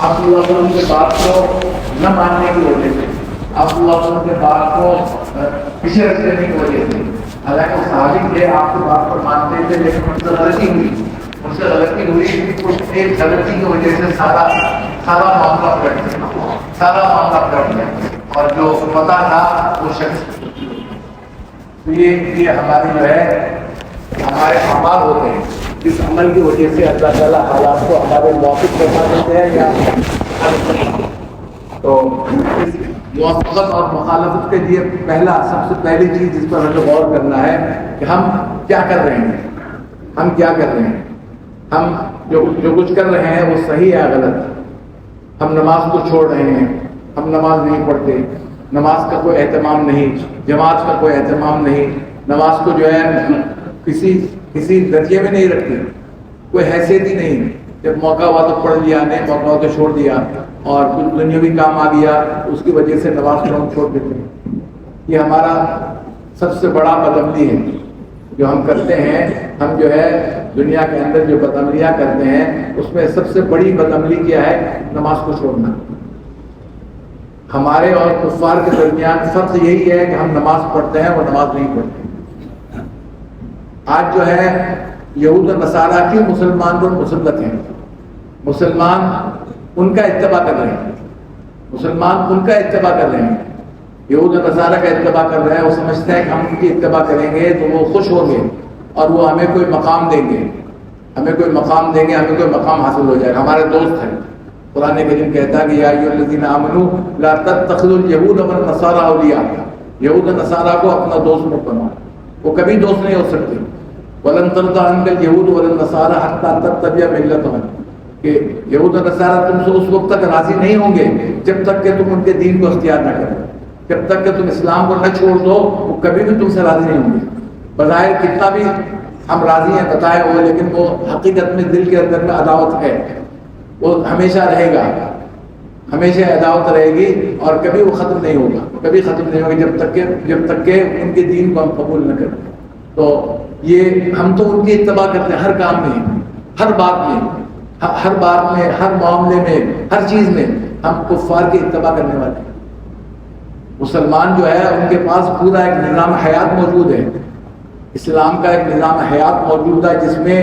آپ صلی اللہ علیہ وسلم کے بات کو نہ ماننے کی وجہ سے، آپ صلی اللہ علیہ وسلم کے بات کو پیچھے رکھ دینے کی وجہ سے، حالانکہ وہ صحابی تھے، آپ کی بات کو مانتے تھے، لیکن ان سے غلطی ہوئی، ان سے غلطی ہوئی، اس ایک غلطی کی وجہ سے سارا معاملہ پلٹ گیا، سارا معاملہ پلٹ گیا، اور جو پتہ تھا وہ شخص، تو یہ ہماری جو ہے ہمارے اعمال ہوتے ہیں، جس عمل کی وجہ سے اللہ تعالیٰ حالات کو ہمارے موافق بنا دیتے ہیں یا تو اس موافقت اور مخالفت کے لیے سب سے پہلی چیز جس پر ہمیں غور کرنا ہے کہ ہم کیا کر رہے ہیں، ہم کیا کر رہے ہیں، ہم جو کچھ کر رہے ہیں وہ صحیح ہے غلط، ہم نماز کو چھوڑ رہے ہیں، ہم نماز نہیں پڑھتے، نماز کا کوئی اہتمام نہیں، جماعت کا کوئی اہتمام نہیں، نماز کو جو ہے کسی درجے میں نہیں رکھتے، کوئی حیثیت ہی نہیں، جب موقع ہوا تو پڑھ لیا، نہیں موقع ہوا تو چھوڑ دیا، اور کچھ دنیاوی کام آ گیا اس کی وجہ سے نماز کو ہم چھوڑ دیتے ہیں۔ یہ ہمارا سب سے بڑا بدعملی ہے جو ہم کرتے ہیں، ہم جو ہے دنیا کے اندر جو بدعملیاں کرتے ہیں اس میں سب سے بڑی بدعملی کیا ہے؟ نماز کو چھوڑنا۔ ہمارے اور کفار کے درمیان فرق یہی ہے کہ ہم نماز پڑھتے ہیں، وہ نماز نہیں پڑھتے۔ آج جو ہے یہود و نصارہ کی مسلمان پر مسلط ہیں، مسلمان ان کا اتباع کر رہے ہیں، مسلمان ان کا اتباع کر رہے ہیں، یہود و نصارہ کا اتباع کر رہے ہیں۔ وہ سمجھتے ہیں کہ ہم ان کی اتباع کریں گے تو وہ خوش ہوں گے اور وہ ہمیں کوئی مقام دیں گے، ہمیں کوئی مقام دیں گے، ہمیں کوئی مقام حاصل ہو جائے گا، ہمارے دوست ہیں۔ قرآن کریم کہتا ہے کہ یا ایھا الذین آمنوا لا تتخذوا اليہود والنصارى اولیاء، یہود و نصارہ کو اپنا دوست مت بناؤ، وہ کبھی دوست نہیں ہو سکتے۔ وَلَن تَرْضَىٰ عَنكَ الْيَهُودُ وَلَا النَّصَارَىٰ حَتَّىٰ تَتَّبِعَ مِلَّتَهُمْ، کہ یہود و نصارہ تم سے اس وقت تک راضی نہیں ہوں گے جب تک کہ تم ان کے دین کو اختیار نہ کرو، جب تک کہ تم اسلام کو نہ چھوڑ دو وہ کبھی بھی تم سے راضی نہیں ہوں گے۔ بظاہر کتنا بھی ہم راضی ہیں بتائے ہوئے، لیکن وہ حقیقت میں دل کے اندر میں عداوت ہے، وہ ہمیشہ رہے گا، ہمیشہ عداوت رہے گی اور کبھی وہ ختم نہیں ہوگا، کبھی ختم نہیں ہوگا جب تک کہ ان کے دین کو ہم قبول نہ کریں۔ تو یہ ہم تو ان کی اتباع کرتے ہیں ہر کام میں، ہر بات میں، ہر بات میں، ہر معاملے میں، ہر چیز میں ہم کفار کی اتباع کرنے والے ہیں۔ مسلمان جو ہے ان کے پاس پورا ایک نظام حیات موجود ہے، اسلام کا ایک نظام حیات موجود ہے جس میں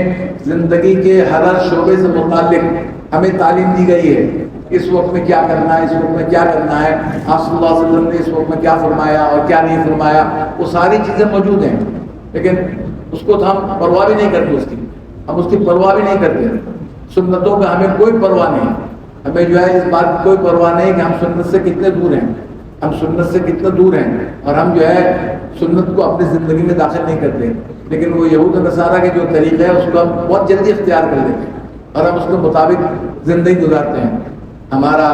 زندگی کے ہر شعبے سے متعلق ہمیں تعلیم دی گئی ہے۔ اس وقت میں کیا کرنا ہے، اس وقت میں کیا کرنا ہے، آپ صلی اللہ علیہ وسلم نے اس وقت میں کیا فرمایا اور کیا نہیں فرمایا، وہ ساری چیزیں موجود ہیں، لیکن اس کو تو ہم پرواہ بھی نہیں کرتے، ہم اس کی پرواہ بھی نہیں کرتے۔ سنتوں کا ہمیں کوئی پرواہ نہیں، ہمیں جو ہے اس بات کی کوئی پرواہ نہیں کہ ہم سنت سے کتنے دور ہیں، ہم سنت سے کتنے دور ہیں، اور ہم جو ہے سنت کو اپنی زندگی میں داخل نہیں کرتے، لیکن وہ یہود و نصارہ کے جو طریقہ ہے اس کو ہم بہت جلدی اختیار کر لیتے ہیں اور ہم اس کے مطابق زندگی گزارتے ہیں۔ ہمارا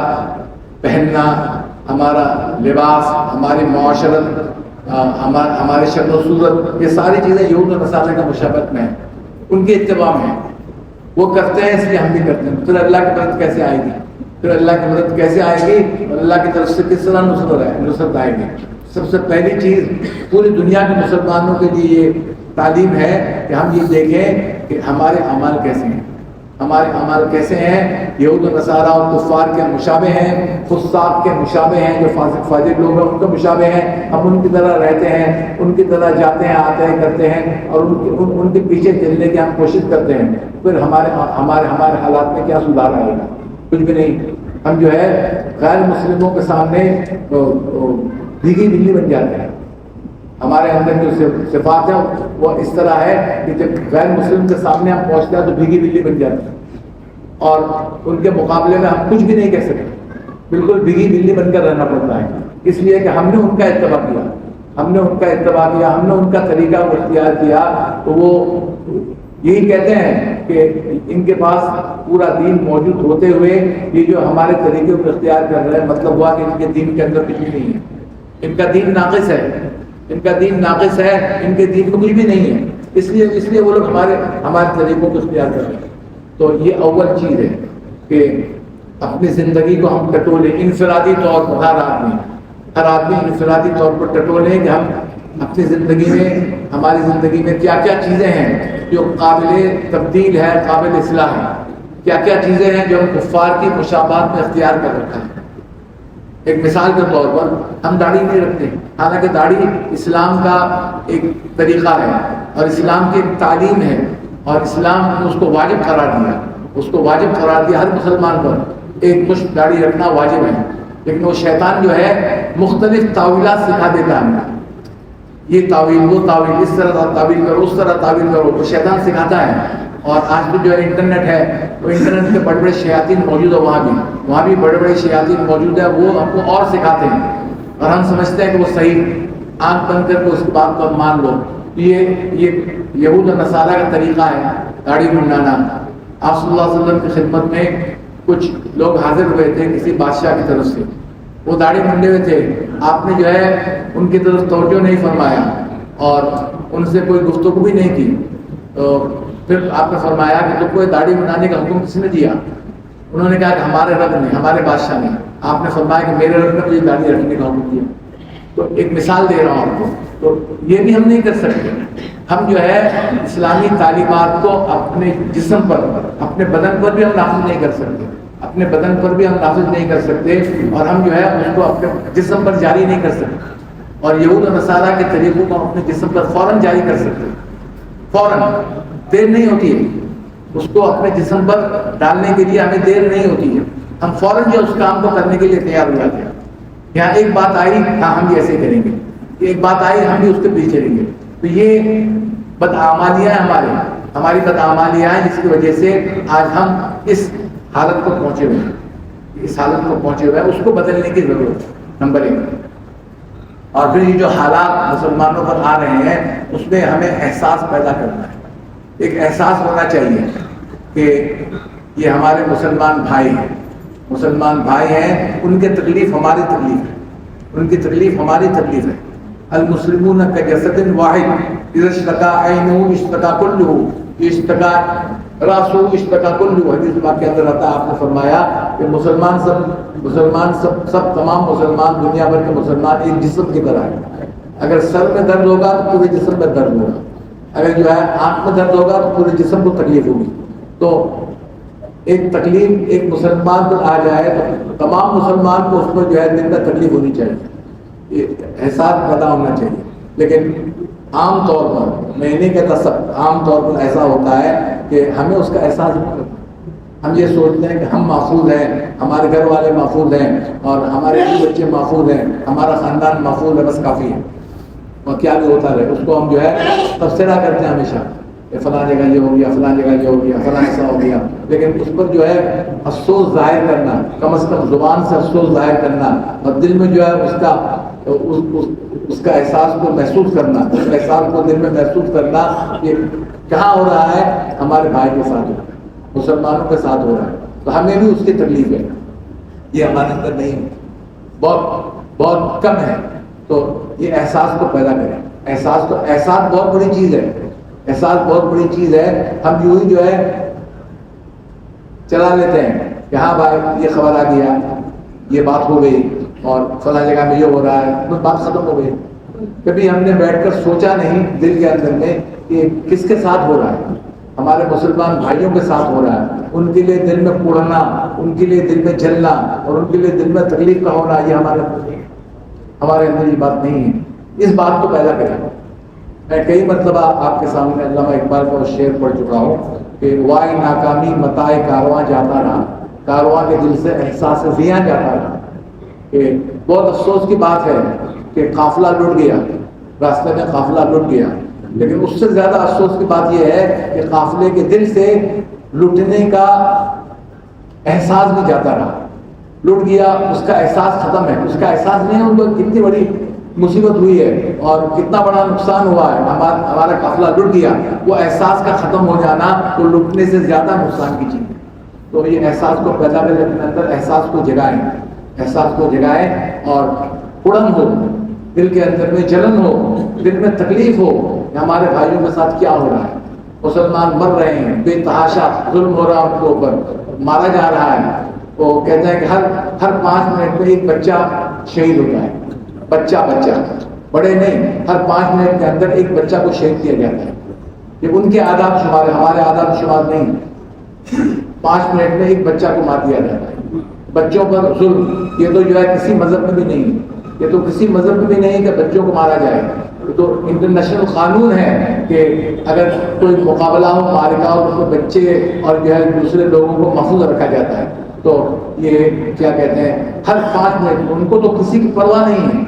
پہننا، ہمارا لباس، ہماری معاشرت، ہمارے شکل و صورت، یہ ساری چیزیں یہود و نصارہ کے مشابہت میں ہیں، ان کے اتباع میں ہیں۔ وہ کرتے ہیں اس لیے ہم بھی کرتے ہیں۔ پھر اللہ کی مدد کیسے آئے گی؟ پھر اللہ کی مدد کیسے آئے گی اور اللہ کی طرف سے کس طرح نصرت آئے گی؟ سب سے پہلی چیز پوری دنیا کے مسلمانوں کے لیے یہ تعلیم ہے کہ ہم یہ دیکھیں کہ ہمارے اعمال کیسے ہیں، ہمارے اعمال کیسے ہیں۔ یہود و نصارہ اور کفار کے مشابہ ہیں، فساق کے مشابہ ہیں، جو فاسق فاجر لوگ ہیں ان کے مشابہ ہیں، ہم ان کی طرح رہتے ہیں، ان کی طرح جاتے ہیں، آتے ہیں، کرتے ہیں، اور ان کے پیچھے چلنے کی ہم کوشش کرتے ہیں۔ پھر ہمارے حالات میں کیا سدھار آئے گا؟ کچھ بھی نہیں۔ ہم جو ہے غیر مسلموں کے سامنے بھیگی بلی بن جاتے ہیں۔ ہمارے اندر جو صفات ہے وہ اس طرح ہے کہ جب غیر مسلم کے سامنے ہم پہنچتے ہیں تو بھیگی بلی بن جاتے ہیں، اور ان کے مقابلے میں ہم کچھ بھی نہیں کہہ سکتے، بالکل بھیگی بلی بن کر رہنا پڑتا ہے، اس لیے کہ ہم نے ان کا اتباع کیا، ہم نے ان کا اتباع کیا، ہم نے ان کا طریقہ اختیار کیا۔ تو وہ یہی کہتے ہیں کہ ان کے پاس پورا دین موجود ہوتے ہوئے یہ جو ہمارے طریقے کو اختیار کر رہے ہیں، مطلب ہوا کہ ان کے دین کے اندر کچھ بھی نہیں ہے، ان کا دین ناقص ہے، ان کا دین ناقص ہے، ان کے دین کو کچھ بھی نہیں ہے، اس لیے وہ لوگ ہمارے طریقوں کو اختیار کر رہے ہیں۔ تو یہ اول چیز ہے کہ اپنی زندگی کو ہم ٹٹولیں انفرادی طور پر، ہر آدمی انفرادی طور پر ٹٹولیں کہ ہم اپنی زندگی میں، ہماری زندگی میں کیا کیا چیزیں ہیں جو قابل تبدیل ہے، قابل اصلاح ہے، کیا کیا چیزیں ہیں جو ہم کفار کی مشابہت میں اختیار کر رکھا ہے. ایک مثال کے طور پر ہم داڑھی نہیں رکھتے، حالانکہ داڑھی اسلام کا ایک طریقہ ہے اور اسلام کی ایک تعلیم ہے، اور اسلام نے اس کو واجب قرار دیا. اس کو واجب قرار دیا ہر مسلمان پر ایک مشت داڑھی رکھنا واجب ہے. لیکن وہ شیطان جو ہے مختلف تعویلات سکھا دیتا ہے ہمیں. یہ تعویل، وہ تعویل، اس طرح تعویل کرو، اس طرح تعویل کرو، تو شیطان سکھاتا ہے. اور آج بھی جو ہے انٹرنیٹ ہے، تو انٹرنیٹ کے بڑے بڑے شیاطین موجود ہیں، وہاں بھی بڑے بڑے شیاطین موجود ہیں، وہ ہم کو اور سکھاتے ہیں اور ہم سمجھتے ہیں کہ وہ صحیح، آنکھ بند کر کے اس بات کو مان لو. یہ یہود و نصارہ کا طریقہ ہے داڑھی منڈانا. آپ صلی اللہ علیہ وسلم کی خدمت میں کچھ لوگ حاضر ہوئے تھے کسی بادشاہ کی طرف سے، وہ داڑھی منڈے ہوئے تھے. آپ نے جو ہے ان کی طرف توجہ نہیں فرمایا اور ان سے کوئی گفتگو بھی نہیں کی. تو پھر آپ نے فرمایا کہ تم کو داڑھی منڈانے کا حکم کس نے دیا؟ انہوں نے کہا کہ ہمارے رب نے، ہمارے بادشاہ نے. آپ نے فرمایا کہ میرے رب نے مجھے داڑھی رکھنے کا حکم دیا. تو ایک مثال دے رہا ہوں آپ کو. تو یہ بھی ہم نہیں کر سکتے. ہم جو ہے اسلامی تعلیمات کو اپنے جسم پر، اپنے بدن پر بھی ہم نافذ نہیں کر سکتے. اپنے بدن پر بھی ہم نافذ نہیں کر سکتے اور ہم جو ہے اس کو اپنے جسم پر جاری نہیں کر سکتے. اور یہود و نصارہ کے طریقوں کو اپنے جسم پر فوراً جاری کر سکتے، فوراً، دیر نہیں ہوتی ہے. اس کو اپنے جسم پر ڈالنے کے لیے ہمیں دیر نہیں ہوتی ہے. ہم فوراً جو اس کام کو کرنے کے لیے تیار ہو جاتے ہیں. یہاں ایک بات آئی، ہاں ہم بھی ایسے کریں گے. ایک بات آئی، ہم بھی اس کے پیچھے چلیں گے. تو یہ بدعمالیاں ہیں ہماری بدعمالیاں ہیں، جس کی وجہ سے آج ہم اس حالت کو پہنچے ہوئے ہیں. اس حالت کو پہنچے ہوئے ہیں، اس کو بدلنے کی ضرورت ہے، نمبر 1. اور پھر یہ جو حالات مسلمانوں پر آ رہے ہیں اس میں ہمیں احساس پیدا کرنا ہے. ایک احساس ہونا چاہیے کہ یہ ہمارے مسلمان بھائی ہیں، مسلمان بھائی ہیں، ان کی تکلیف ہماری تکلیف ہے، ان کی تکلیف ہماری تکلیف ہے. المسلمون کجسد واحد اذا اشتکا عینہ اشتکا کلہ، اشتکا راسو اشتکا کلہ. حدیث پاک کے اندر آتا ہے، آپ نے فرمایا کہ مسلمان سب تمام مسلمان، دنیا بھر کے مسلمان ایک جسم کی طرح ہے. اگر سر میں درد ہوگا تو پورے جسم میں درد ہوگا، اگر جو ہے آنکھ میں درد ہوگا تو پورے جسم کو تکلیف ہوگی. تو ایک تکلیف ایک مسلمان پر آ جائے تو تمام مسلمان کو اس پر جو ہے دل میں تکلیف ہونی چاہیے، یہ احساس پیدا ہونا چاہیے. لیکن عام طور پر، میں نہیں کہتا سب، عام طور پر ایسا ہوتا ہے کہ ہمیں اس کا احساس نہیں ہوتا. ہم یہ سوچتے ہیں کہ ہم محفوظ ہیں، ہمارے گھر والے محفوظ ہیں اور ہمارے بچے محفوظ ہیں، ہمارا خاندان محفوظ ہے، بس کافی ہے. اور کیا بھی ہوتا رہے، اس کو ہم جو ہے تبصرہ کرتے ہیں ہمیشہ کہ فلاں جگہ یہ ہو گیا، فلاں جگہ یہ ہو گیا، فلاں ایسا ہو گیا. لیکن اس پر جو ہے افسوس ظاہر کرنا، کم از کم زبان سے افسوس ظاہر کرنا اور دل میں جو ہے اس کا احساس کو محسوس کرنا، اس احساس کو دل میں محسوس کرنا، یہ کہاں ہو رہا ہے؟ ہمارے بھائی کے ساتھ ہو رہا ہے، مسلمانوں کے ساتھ ہو رہا ہے. تو ہمیں بھی اس کی تکلیف ہے، یہ ہمارے اندر نہیں ہے، بہت کم ہے. تو یہ احساس کو پیدا کریں. احساس بہت بڑی چیز ہے، احساس بہت بڑی چیز ہے. ہم یوں ہی جو ہے چلا لیتے ہیں کہ ہاں بھائی یہ خبر آ گیا، یہ بات ہو گئی اور فلاں جگہ میں یہ ہو رہا ہے، بس بات ختم ہو گئی. کبھی ہم نے بیٹھ کر سوچا نہیں دل کے اندر میں کہ کس کے ساتھ ہو رہا ہے. ہمارے مسلمان بھائیوں کے ساتھ ہو رہا ہے. ان کے لیے دل میں پڑنا، ان کے لیے دل میں جلنا اور ان کے لیے دل میں تکلیف کا ہونا، یہ ہمارے اندر یہ بات نہیں ہے. اس بات کو پیدا کریں. میں کئی مرتبہ آپ کے سامنے علامہ اقبال کا شعر پڑھ چکا ہوں کہ وائی ناکامی متائے کارواں جاتا رہا، کارواں کے دل سے احساس زیاں جاتا رہا. کہ بہت افسوس کی بات ہے کہ قافلہ لٹ گیا، راستے میں قافلہ لٹ گیا. لیکن اس سے زیادہ افسوس کی بات یہ ہے کہ قافلے کے دل سے لٹنے کا احساس بھی جاتا رہا. لٹ گیا، اس کا احساس ختم ہے. اس کا احساس نہیں ہے ان کو کتنی بڑی مصیبت ہوئی ہے اور کتنا بڑا نقصان ہوا ہے، ہمارا قافلہ لٹ گیا. وہ احساس کا ختم ہو جانا تو لٹنے سے زیادہ نقصان کی چیز ہے. تو یہ احساس کو پیدا کرنے کے اندر احساس کو جگائیں، احساس کو جگائیں اور اڑن ہو، دل کے اندر میں جلن ہو، دل میں تکلیف ہو کہ ہمارے بھائیوں کے ساتھ کیا ہو رہا ہے. مسلمان مر رہے ہیں، بے تحاشا ظلم ہو رہا ہے، ان کے اوپر مارا جا رہا ہے. وہ کہتے ہیں کہ ہر 5 منٹ میں ایک بچہ شہید ہوتا ہے. بچہ بڑے نہیں، ہر 5 منٹ کے اندر ایک بچہ کو شہید کیا جاتا ہے. یہ ان کے آداب شمار ہے، ہمارے آداب شمار نہیں. 5 منٹ میں ایک بچہ کو مار دیا جاتا ہے. بچوں پر ظلم یہ تو جو ہے کسی مذہب میں بھی نہیں ہے، یہ تو کسی مذہب میں بھی نہیں ہے کہ بچوں کو مارا جائے. تو انٹرنیشنل قانون ہے کہ اگر کوئی مقابلہ ہو، معرکہ ہو، تو بچے اور جو ہے دوسرے لوگوں کو محفوظ رکھا جاتا ہے. تو یہ کیا کہتے ہیں ہر 5 منٹ ان کو تو کسی کی پرواہ نہیں ہے،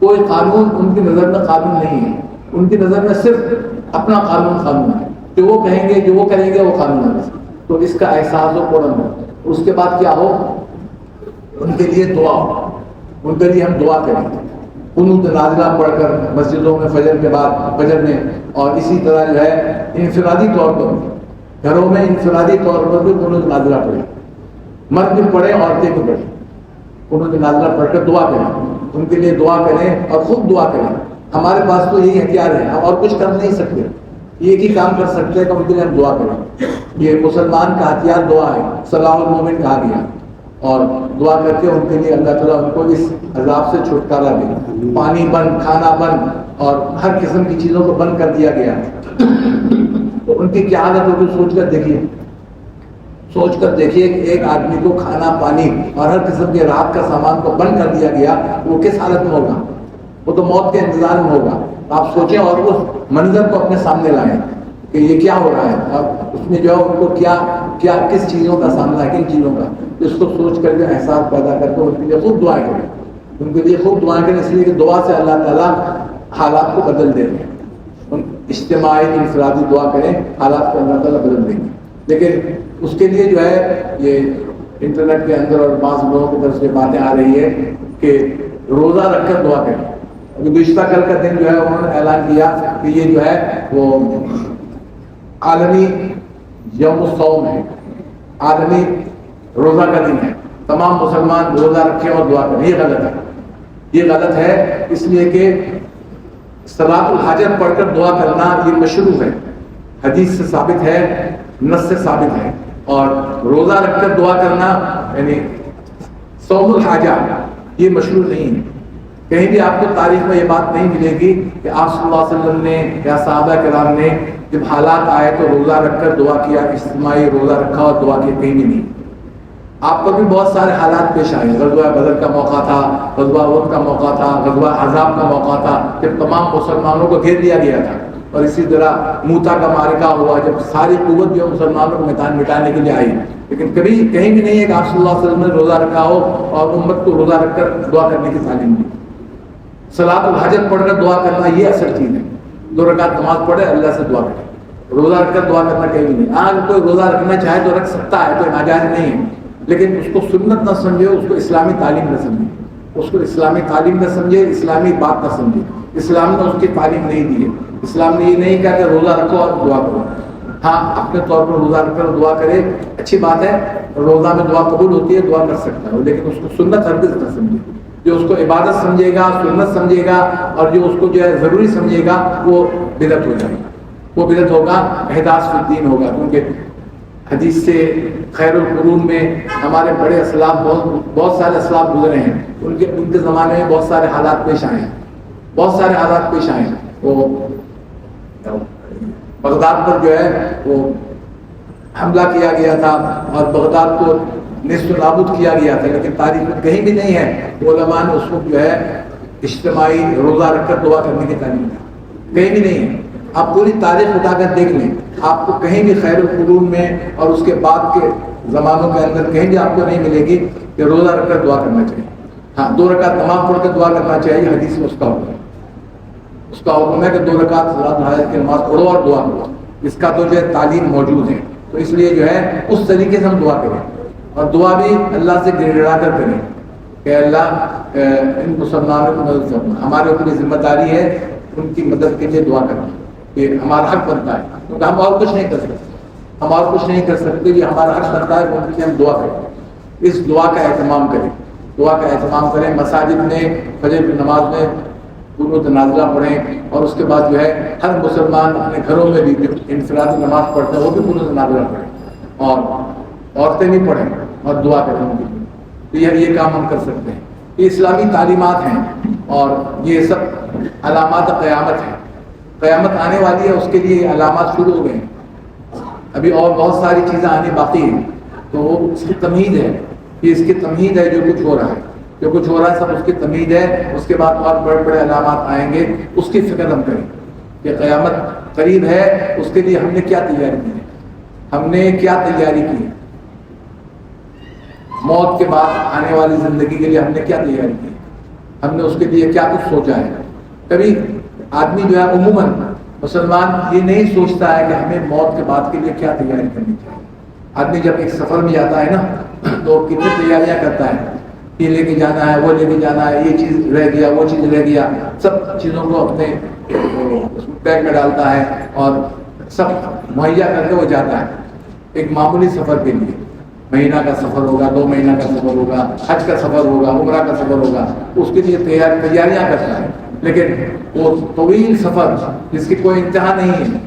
کوئی قانون ان کی نظر میں قانون نہیں ہے. ان کی نظر میں صرف اپنا قانون ہے، جو وہ کہیں گے جو وہ کریں گے وہ قانون ہے. تو اس کا احساس ہو فوراً ہو. اس کے بعد کیا ہو، ان کے لیے دعا ہو، ان کے لیے ہم دعا کریں، قنوت نازلہ پڑھ کر مسجدوں میں فجر کے بعد فجر میں، اور اسی طرح جو ہے انفرادی طور پر گھروں میں انفرادی طور پر بھی قنوت نازلہ پڑھیں. مرد بھی پڑھیں، عورتیں بھی پڑھیں، قنوت نازلہ پڑھ کر دعا کریں، ان کے لیے دعا کریں اور خود دعا کریں. ہمارے پاس تو یہی ہتھیار ہے، ہم اور کچھ کر نہیں سکتے. ایک ہی کام کر سکتے ہیں کہ ان کے لیے ہم دعا کریں. یہ مسلمان کا ہتھیار دعا ہے، صلاح المومن کہا گیا. اور دعا کر کے ان کے لیے اللہ تعالیٰ ان کو اس عذاب سے چھٹکارا دے. پانی بند، کھانا بند اور ہر قسم کی چیزوں کو بند کر دیا گیا. تو ان کی کیا حالت ہوگی سوچ کر دیکھیے کہ ایک آدمی کو کھانا پانی اور ہر قسم کے راحت کا سامان کو بند کر دیا گیا، وہ کس حالت میں ہوگا؟ وہ تو موت کے انتظار میں ہوگا. آپ سوچیں اور اس منظر کو اپنے سامنے لائیں کہ یہ کیا ہو رہا ہے، اور اس میں جو ہے ان کو کیا کس چیزوں کا سامنا ہے، کن چیزوں کا. اس کو سوچ کر کے احساس پیدا کر کے ان کے لیے خوب دعائیں کریں، ان کے لیے خوب دعائیں کریں، اس لیے کہ دعا سے اللہ تعالیٰ حالات کو بدل دیں گے. اجتماعی انفرادی دعا کریں، حالات کو اللہ تعالیٰ بدل دیں گے. لیکن اس کے لیے جو ہے یہ انٹرنیٹ کے اندر اور بعض لوگوں کی طرف سے باتیں آ رہی ہے کہ روزہ رکھ کر دعا کریں. ابھی گزشتہ کل کا دن جو ہے انہوں نے اعلان کیا کہ یہ جو ہے وہ عالمی یوم الصوم ہے، عالمی روزہ کا دن ہے. تمام مسلمان روزہ رکھیں اور دعا کریں. یہ غلط ہے، یہ غلط ہے. اس لیے کہ صلاۃ الحاجت پڑھ کر دعا کرنا یہ مشروع ہے، حدیث سے ثابت ہے، نص سے ثابت ہے. اور روزہ رکھ کر دعا کرنا یعنی صوم الحاجہ یہ مشروع نہیں ہے. کہیں بھی آپ کو تاریخ میں یہ بات نہیں ملے گی کہ آپ صلی اللہ علیہ وسلم نے یا صحابہ کرام نے جب حالات آئے تو روزہ رکھ کر دعا کیا، اجتماعی روزہ رکھا اور دعا کی، کہیں بھی نہیں. آپ کو بھی بہت سارے حالات پیش آئے. غزوہ بدر کا موقع تھا، غزوہ احد کا موقع تھا، غزوہ احزاب کا موقع تھا، جب تمام مسلمانوں کو گھیر لیا گیا تھا. اور اسی طرح موتا کا معرکہ ہوا جب ساری قوت جو مسلمانوں کو میدان مٹانے کے لیے آئی. لیکن کبھی کہیں بھی نہیں ہے کہ آپ صلی اللہ علیہ وسلم نے روزہ رکھا ہو اور امت کو روزہ رکھ کر دعا کرنے کی تعلیم دی. صلاۃ الحاجت پڑھ کر دعا کرنا یہ اصل چیز ہے. 2 رکعت نماز پڑھے، اللہ سے دعا کرے. روزہ رکھ کر دعا کرنا کہیں بھی نہیں. اگر کوئی روزہ رکھنا چاہے تو رکھ سکتا ہے، کوئی ناجائز نہیں ہے، لیکن اس کو سنت نہ سمجھے، اس کو اسلامی تعلیم نہ سمجھے، اس کو اسلامی تعلیم نہ سمجھے، اسلامی بات نہ سمجھے. اسلام نے اس کی تعلیم نہیں دی ہے. اسلام نے یہ نہیں کہا کہ روزہ رکھو اور دعا کرو. ہاں اپنے طور پر روزہ رکھ کر دعا کرے، اچھی بات ہے، روزہ میں دعا قبول ہوتی ہے، دعا کر سکتا ہے، لیکن اس کو سنت ہرگز نہ سمجھے. جو اس کو عبادت سمجھے گا، سنت سمجھے گا، اور جو اس کو جو ہے ضروری سمجھے گا، وہ بدعت ہو جائے گا. وہ بدعت ہوگا، احداث فی الدین ہوگا. کیونکہ حدیث سے خیر القرون میں ہمارے بڑے اسلاف بہت سارے اسلاف گزرے ہیں. ان کے زمانے میں بہت سارے حالات پیش آئے ہیں، بہت سارے حالات پیش آئے ہیں. وہ بغداد پر جو ہے وہ حملہ کیا گیا تھا اور بغداد کو نصف نابود کیا گیا تھا، لیکن تاریخ میں کہیں بھی نہیں ہے علماء نے اس وقت جو ہے اجتماعی روزہ رکھ کر دعا کرنے کی تعلیم دی. کہیں بھی نہیں ہے. آپ پوری تاریخ اٹھا کر دیکھ لیں، آپ کو کہیں بھی خیر القرون میں اور اس کے بعد کے زمانوں کے اندر کہیں بھی آپ کو نہیں ملے گی کہ روزہ رکھ کر دعا کرنا چاہیے. ہاں 2 رکعت نماز پڑھ کر دعا کرنا چاہیے، حدیث میں اس کا حکم ہے. اس کا حکم ہے کہ 2 رکعت صلاۃ الحاجت کی نماز پڑھو اور دعا کرو. اس کا تو جو ہے تعلیم موجود ہے. تو اس لیے جو ہے اس طریقے سے ہم دعا کریں، اور دعا بھی اللہ سے گڑ گڑا کر کریں کہ اللہ ان مسلمانوں کی مدد کرنا. ہمارے اوپر یہ ذمہ داری ہے ان کی مدد کے لیے دعا کرنا، یہ ہمارا حق بنتا ہے. کیونکہ ہم اور کچھ نہیں کر سکتے، ہم اور کچھ نہیں کر سکتے. یہ ہمارا حق بنتا ہے ان کے لیے ہم دعا کریں. اس دعا کا اہتمام کریں، دعا کا اہتمام کریں. مساجد میں فجر کی نماز میں قنوت نازلہ پڑھیں، اور اس کے بعد جو ہے ہر مسلمان اپنے گھروں میں بھی انفرادی نماز پڑھتے ہیں وہ بھی قنوت نازلہ پڑھیں، اور عورتیں بھی پڑھیں اور دعا کریں ان کے لیے. یہ کام ہم کر سکتے ہیں. یہ اسلامی تعلیمات ہیں، اور یہ سب علامات قیامت ہیں. قیامت آنے والی ہے، اس کے لیے علامات شروع ہو گئے ہیں. ابھی اور بہت ساری چیزیں آنی باقی ہیں. تو اس کی تمہید ہے، یہ اس کی تمہید ہے جو کچھ ہو رہا ہے، جو کچھ ہو رہا ہے سب اس کی تمہید ہے. اس کے بعد اور بڑے بڑے علامات آئیں گے، اس کی فکر ہم کریں کہ قیامت قریب ہے، اس کے لیے ہم نے کیا تیاری کی ہے، ہم نے کیا تیاری کی ہے، موت کے بعد آنے والی زندگی کے لیے ہم نے کیا تیاری کی ہے، ہم نے اس کے لیے کیا کچھ سوچا ہے. کبھی آدمی جو ہے عموماً مسلمان یہ نہیں سوچتا ہے کہ ہمیں موت کے بعد کے لیے کیا تیاری کرنی چاہیے. آدمی جب ایک سفر میں جاتا ہے نا تو کتنی تیاریاں کرتا ہے، یہ لے کے جانا ہے، وہ لے کے جانا ہے، یہ چیز رہ گیا، وہ چیز رہ گیا، سب چیزوں کو اپنے بیگ میں ڈالتا ہے اور سب مہیا کر کے وہ جاتا ہے ایک معمولی سفر کے لیے. مہینہ کا سفر ہوگا، 2 مہینہ کا سفر ہوگا، حج کا سفر ہوگا، عمرہ کا سفر ہوگا، اس کے لیے تیاریاں کرتا ہے. لیکن وہ طویل سفر جس کی کوئی انتہا نہیں ہے،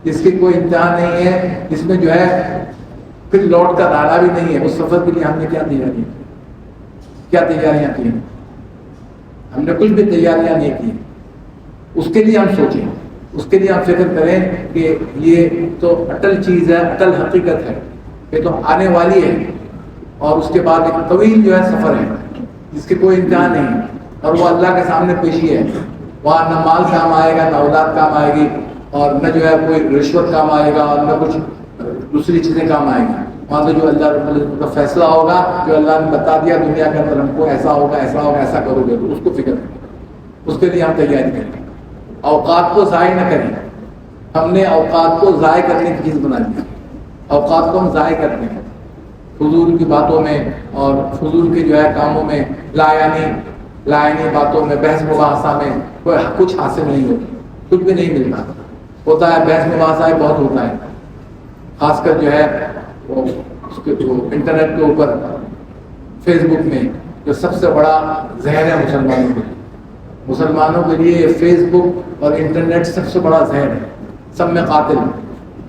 جس کی کوئی انتہا نہیں ہے، جس میں جو ہے پھر لوٹ کر آنا بھی نہیں ہے، اس سفر کے لیے ہم نے کیا تیاریاں کی؟ ہم نے کچھ بھی تیاریاں نہیں کی. اس کے لیے ہم سوچیں، اس کے لیے ہم فکر کریں کہ یہ تو اٹل چیز ہے، اٹل حقیقت ہے، یہ تو آنے والی ہے، اور اس کے بعد ایک طویل جو ہے سفر ہے جس کی کوئی انتہا نہیں ہے، اور وہ اللہ کے سامنے پیشی ہے. وہاں نہ مال کام آئے گا، نہ اولاد کام آئے گی، اور نہ جو ہے کوئی رشوت کام آئے گا، اور نہ کچھ دوسری چیزیں کام آئیں گی. وہاں تو جو اللہ رب العزت کا فیصلہ ہوگا، جو اللہ نے بتا دیا دنیا کے اندر ہم کو ایسا ہوگا، ایسا ہوگا، ایسا کرو گے، تو اس کو فکر کریں، اس کے لیے ہم تیاری کریں. اوقات کو ضائع نہ کریں. ہم نے اوقات کو ضائع کرنے کی چیز بنا دی، اوقات کو ہم ضائع کرتے ہیں فضول کی باتوں میں اور فضول کے جو ہے کاموں میں، لایانی باتوں میں، بحث مباحثہ میں کوئی کچھ حاصل نہیں ہوتی، کچھ بھی نہیں ملتا. ہوتا ہے بحث مباحثہ بہت ہوتا ہے، خاص کر جو ہے وہ اس کے انٹرنیٹ کے اوپر، فیس بک میں، جو سب سے بڑا زہر ہے مسلمانوں کے لیے فیس بک اور انٹرنیٹ سب سے بڑا زہر ہے، سب میں قاتل،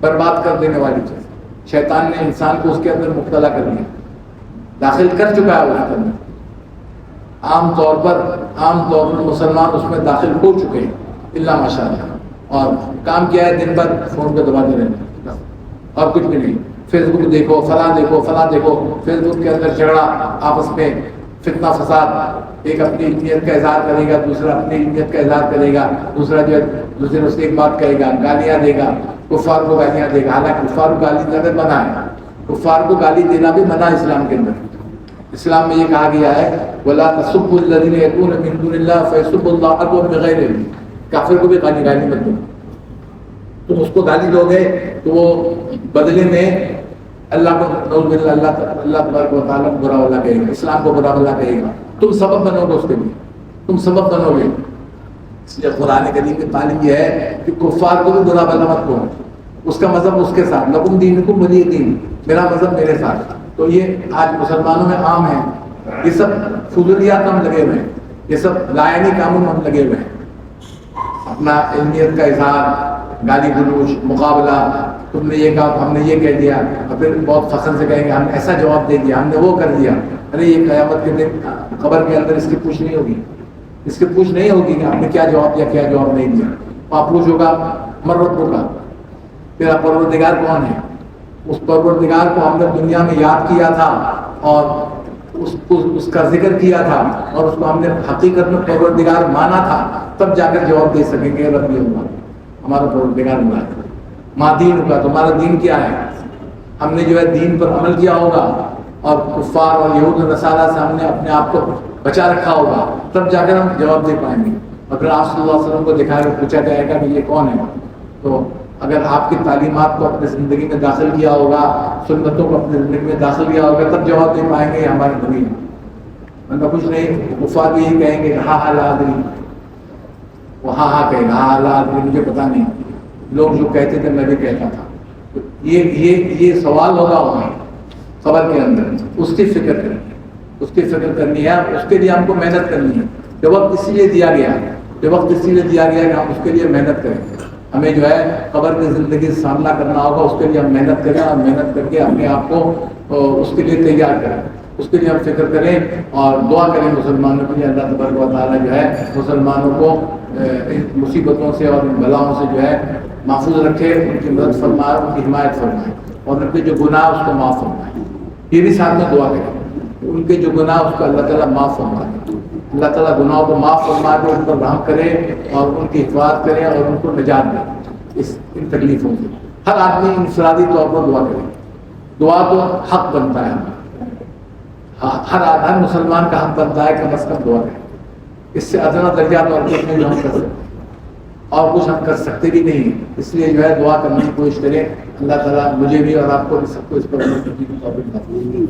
برباد کر دینے والی چیز. شیطان نے انسان کو اس کے اندر مبتلا کر دیا، داخل کر چکا ہے اس کے اندر. عام طور پر مسلمان اس میں داخل ہو چکے ہیں اللہ ماشاء اللہ. اور کام کیا ہے؟ دن بھر فون پہ دباتے رہنا اور کچھ بھی نہیں. فیس بک دیکھو، فلاں دیکھو. فیس بک کے اندر جھگڑا، آپس میں فتنہ فساد. ایک اپنی علمیت کا اظہار کرے گا، دوسرا اپنی علمیت کا اظہار کرے گا، دوسرا جو ہے دوسرے سے ایک بات کہے گا، گالیاں دے گا، کفار کو گالیاں دے گا. حالانکہ کفار کو گالی دینا منع ہے، کفار کو گالی دینا بھی منع ہے اسلام کے اندر. اسلام میں یہ کہا گیا ہے وَلَا تَسُبُّوا الَّذِينَ يَدْعُونَ مِن دُونِ اللَّهِ فَيَسُبُّوا اللَّهَ عَدْوًا بِغَيْرِ عِلْمٍ. کافر کو بھی گالی مت دو. تم اس کو گالی دو گے تو وہ بدلے میں اللہ کو اللہ تبارک و تعالیٰ کو برا بھلا کہے گا، اسلام کو برا بھلا کہے گا. تم سبب بنو گے اس کے لیے، تم سبب بنو گے. اس لیے قرآن کریم کی تعلیم یہ ہے کہ کفار کو بھی برا بھلا مت کہو. اس کا مذہب اس کے ساتھ، لکم دینکم ولی دین، میرا مذہب میرے ساتھ. تو یہ آج مسلمانوں میں عام ہے. یہ سب فضولیات ہم لگے ہوئے ہیں، یہ سب لایانی کاموں میں ہم لگے ہوئے ہیں. اپنا علمیت کا اظہار، گالی گلوچ، مقابلہ، تم نے یہ کہا ہم نے یہ کہہ دیا، اور پھر بہت فخر سے کہیں گے ہم نے ایسا جواب دے دیا، ہم نے وہ کر دیا. ارے یہ قیامت کے دن قبر کے اندر اس کی پوچھ نہیں ہوگی، اس کی پوچھ نہیں ہوگی کہ ہم نے کیا جواب دیا، کیا جواب نہیں دیا. وہاں پوچھ ہوگا من ربک کا، تیرا پروردگار کون ہے. اس پروردگار کو ہم نے دنیا میں یاد کیا تھا اور اس کا ذکر کیا تھا اور اس کو ہم نے حقیقت میں پروردگار مانا تھا، تب جا کر جواب دے سکیں گے ربی اللہ، ہمارا پروردگار اللہ ہے. ماں دین کا، تمہارا دین کیا ہے. ہم نے جو ہے دین پر عمل کیا ہوگا اور کفار اور یہود و نصارہ سے ہم نے اپنے آپ کو بچا رکھا ہوگا، تب جا کر ہم جواب دے پائیں گے. اور پھر آپ صلی اللہ علیہ وسلم کو دکھا کر پوچھا جائے گا کہ یہ کون ہے. تو اگر آپ کی تعلیمات کو اپنی زندگی میں داخل کیا ہوگا، سنتوں کو اپنی زندگی میں داخل کیا ہوگا، تب جواب دے پائیں گے ہمارے نبی. ورنہ کچھ نہیں. کفار بھی یہی کہیں گے ہاں لا ادری، وہ ہاں کہے گا ہاں لا ادری، مجھے پتا نہیں. لوگ جو کہتے تھے میں بھی کہتا تھا. تو یہ سوال ہوگا وہاں قبر کے اندر. اس کی فکر کرنی ہے، اس کی فکر کرنی ہے، اس کے لیے ہم کو محنت کرنی ہے. جو وقت اسی لیے دیا گیا کہ ہم اس کے لیے محنت کریں. ہمیں جو ہے قبر کی زندگی سے سامنا کرنا ہوگا، اس کے لیے ہم محنت کریں اور محنت کر کے اپنے آپ کو اس کے لیے تیار کریں. اس کے لیے ہم فکر کریں اور دعا کریں مسلمانوں کے لیے. اللہ تبارک و تعالیٰ جو ہے مسلمانوں کو ان مصیبتوں سے اور ان بلاؤں سے جو ہے محفوظ رکھے، ان کی مدد فرمائے، ان کی حمایت فرمائے، اور ان کے جو گناہ اس کو معاف فرمائے. یہ بھی ساتھ میں دعا کریں ان کے جو گناہ اس کو اللہ تعالیٰ معاف فرما دے، اللہ تعالیٰ گناہوں کو معاف فرما دے، ان پر رحم کرے اور ان کی حفاظت کرے اور ان کو نجات دے ان تکلیفوں سے۔ ہر آدمی انفرادی طور پر دعا کرے، دعا تو حق بنتا ہے ہر مسلمان کا حق بنتا ہے کم از کم دعا کرے، اس سے ادنا درجہ طور پر نہیں ہم کر سکتے اور کچھ ہم کر سکتے بھی نہیں، اس لیے جو ہے دعا کرنے کی کوشش کریں۔ اللہ تعالیٰ مجھے بھی اور آپ کو بھی سب کو اس پر عمل کرنے کی توفیق عطا فرمائے۔